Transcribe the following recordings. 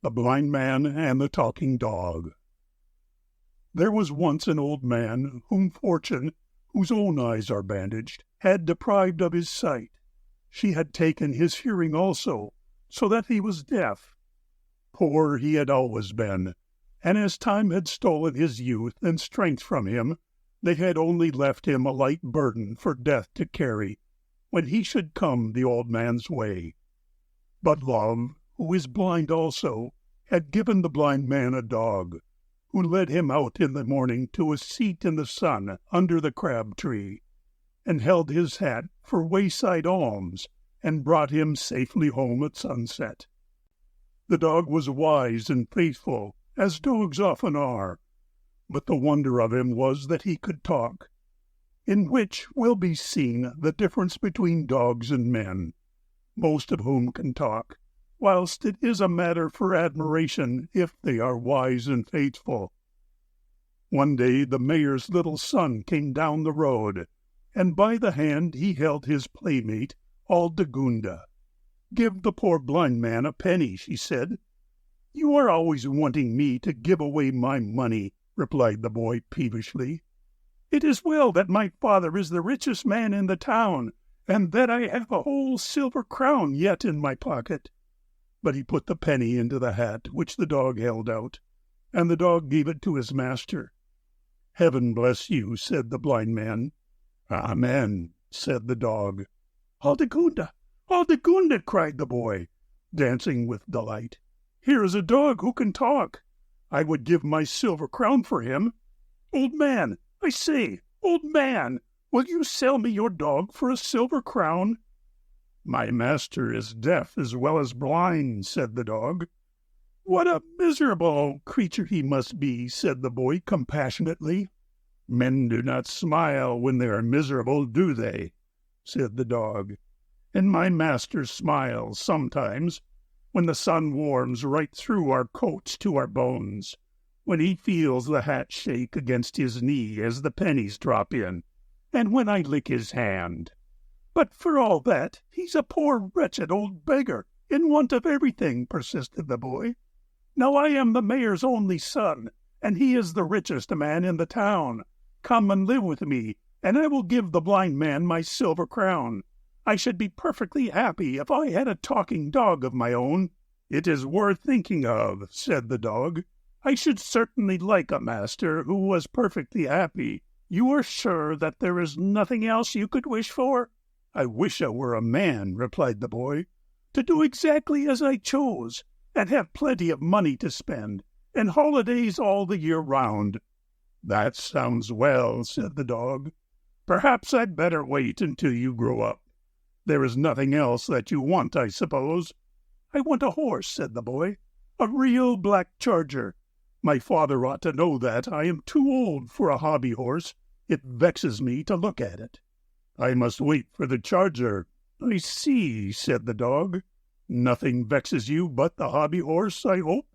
The Blind Man and the Talking Dog. There was once an old man whom fortune, whose own eyes are bandaged, had deprived of his sight. She had taken his hearing also, so that he was deaf. Poor he had always been, and as time had stolen his youth and strength from him, they had only left him a light burden for death to carry, when he should come the old man's way. But Love, who is blind also, had given the blind man a dog, who led him out in the morning to a seat in the sun under the crab-tree, and held his hat for wayside alms, and brought him safely home at sunset. The dog was wise and faithful, as dogs often are, but the wonder of him was that he could talk, in which will be seen the difference between dogs and men, most of whom can talk, whilst it is a matter for admiration if they are wise and faithful. One day the mayor's little son came down the road, and by the hand he held his playmate, Aldegunda. "Give the poor blind man a penny," she said. "You are always wanting me to give away my money," replied the boy peevishly. "It is well that my father is the richest man in the town, and that I have a whole silver crown yet in my pocket." But he put the penny into the hat which the dog held out, and the dog gave it to his master. "Heaven bless you," said the blind man. "Amen," said the dog. "Aldegunda, Aldegunda," cried the boy, dancing with delight. "Here is a dog who can talk. I would give my silver crown for him. Old man, I say, old man, will you sell me your dog for a silver crown?" "My master is deaf as well as blind," said the dog. "What a miserable creature he must be," said the boy compassionately. "Men do not smile when they are miserable, do they?" said the dog. "And my master smiles sometimes, when the sun warms right through our coats to our bones, when he feels the hat shake against his knee as the pennies drop in, and when I lick his hand. But for all that, he's a poor wretched old beggar, in want of everything," persisted the boy. "Now I am the mayor's only son, and he is the richest man in the town. Come and live with me, and I will give the blind man my silver crown. I should be perfectly happy if I had a talking dog of my own." "It is worth thinking of," said the dog. "I should certainly like a master who was perfectly happy. You are sure that there is nothing else you could wish for?" "I wish I were a man," replied the boy, "to do exactly as I chose, and have plenty of money to spend, and holidays all the year round." "That sounds well," said the dog. "Perhaps I'd better wait until you grow up. There is nothing else that you want, I suppose?" "I want a horse," said the boy, "a real black charger. My father ought to know that. I am too old for a hobby horse. It vexes me to look at it." "I must wait for the charger." "I see," said the dog. "Nothing vexes you but the hobby horse, I hope?"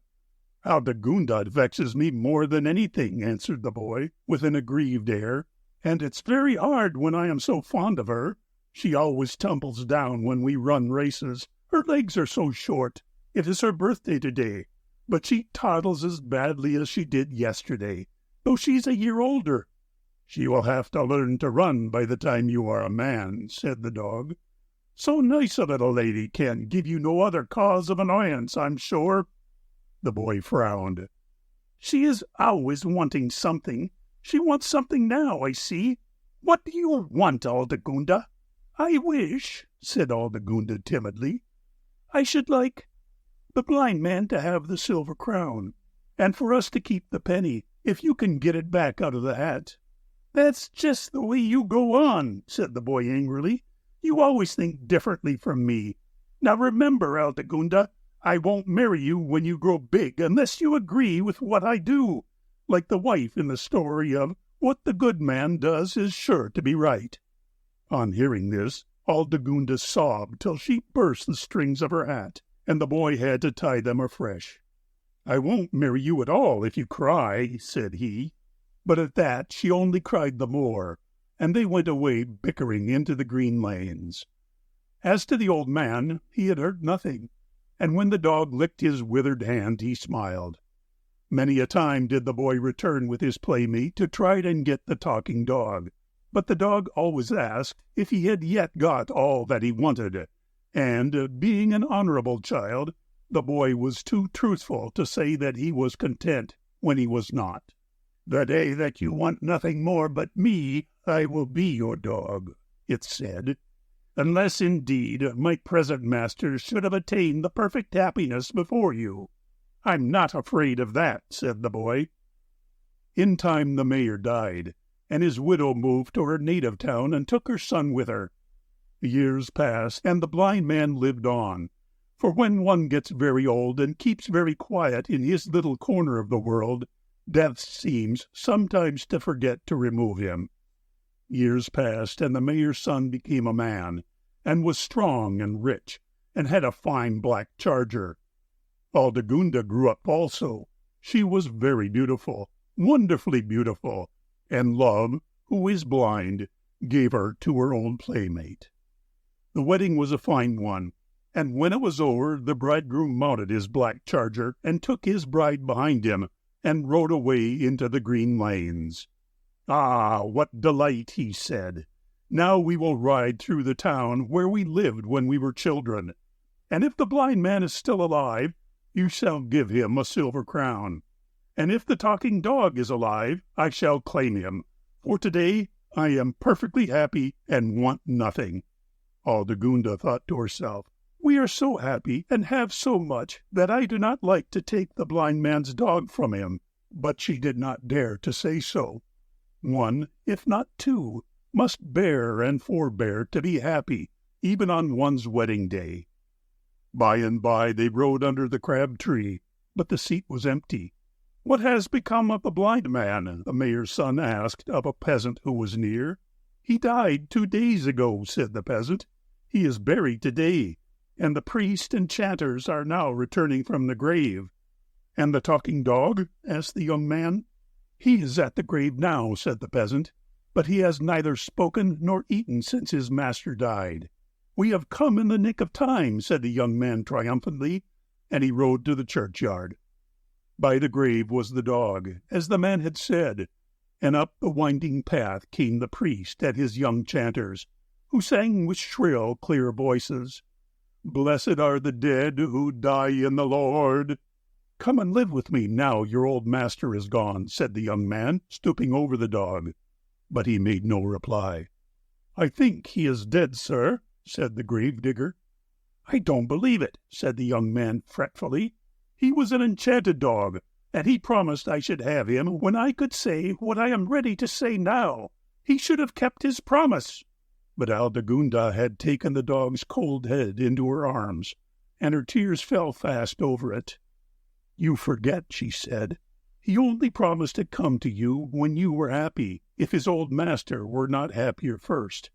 "Aldegunda vexes me more than anything," answered the boy, with an aggrieved air, "and it's very hard when I am so fond of her. She always tumbles down when we run races. Her legs are so short. It is her birthday today, but she toddles as badly as she did yesterday, though she's a year older." "She will have to learn to run by the time you are a man," said the dog. "So nice a little lady can give you no other cause of annoyance, I'm sure." The boy frowned. "She is always wanting something. She wants something now, I see. What do you want, Aldegunda?" "I wish," said Aldegunda timidly, "I should like the blind man to have the silver crown, and for us to keep the penny, if you can get it back out of the hat." "That's just the way you go on," said the boy angrily. "You always think differently from me. Now remember, Aldegunda, I won't marry you when you grow big unless you agree with what I do, like the wife in the story of 'What the good man does is sure to be right.'" On hearing this, Aldegunda sobbed till she burst the strings of her hat, and the boy had to tie them afresh. "I won't marry you at all if you cry," said he. But at that she only cried the more, and they went away bickering into the green lanes. As to the old man, he had heard nothing, and when the dog licked his withered hand he smiled. Many a time did the boy return with his playmate to try and get the talking dog, but the dog always asked if he had yet got all that he wanted, and, being an honorable child, the boy was too truthful to say that he was content when he was not. "The day that you want nothing more but me, I will be your dog," it said, "unless, indeed, my present master should have attained the perfect happiness before you." "I'm not afraid of that," said the boy. In time the mayor died, and his widow moved to her native town and took her son with her. Years passed, and the blind man lived on, for when one gets very old and keeps very quiet in his little corner of the world, death seems sometimes to forget to remove him. Years passed, and the mayor's son became a man, and was strong and rich, and had a fine black charger. Aldegunda grew up also. She was very beautiful, wonderfully beautiful, and Love, who is blind, gave her to her own playmate. The wedding was a fine one, and when it was over, the bridegroom mounted his black charger and took his bride behind him, and rode away into the green lanes. "Ah, what delight!" he said. "Now we will ride through the town where we lived when we were children, and if the blind man is still alive, you shall give him a silver crown, and if the talking dog is alive, I shall claim him, for today I am perfectly happy and want nothing." Aldegunda thought to herself, "We are so happy and have so much that I do not like to take the blind man's dog from him," but she did not dare to say so. One, if not two, must bear and forbear to be happy, even on one's wedding day. By and by they rode under the crab tree, but the seat was empty. "What has become of the blind man?" the mayor's son asked of a peasant who was near. "He died 2 days ago," said the peasant. "He is buried today, and the priest and chanters are now returning from the grave." "And the talking dog?" asked the young man. "He is at the grave now," said the peasant, "but he has neither spoken nor eaten since his master died." "We have come in the nick of time," said the young man triumphantly, and he rode to the churchyard. By the grave was the dog, as the man had said, and up the winding path came the priest and his young chanters, who sang with shrill, clear voices, "Blessed are the dead who die in the Lord." "Come and live with me now your old master is gone," said the young man, stooping over the dog, but he made no reply. "I think he is dead, sir," said the grave-digger. "I don't believe it," said the young man fretfully. "He was an enchanted dog, and he promised I should have him when I could say what I am ready to say now. He should have kept his promise." But Aldegunda had taken the dog's cold head into her arms, and her tears fell fast over it. "You forget," she said. "He only promised to come to you when you were happy, if his old master were not happier first.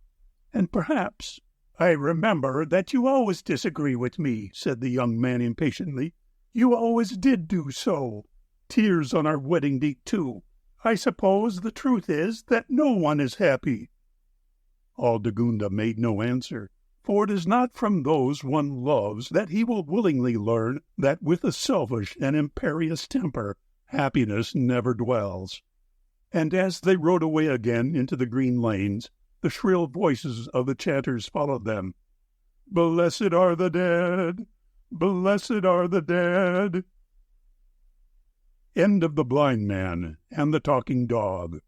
And perhaps—" "I remember that you always disagree with me," said the young man impatiently. "You always did do so. Tears on our wedding day, too. I suppose the truth is that no one is happy." Aldegunda made no answer, for it is not from those one loves that he will willingly learn that with a selfish and imperious temper happiness never dwells. And as they rode away again into the green lanes, the shrill voices of the chanters followed them. "Blessed are the dead! Blessed are the dead!" End of The Blind Man and the Talking Dog.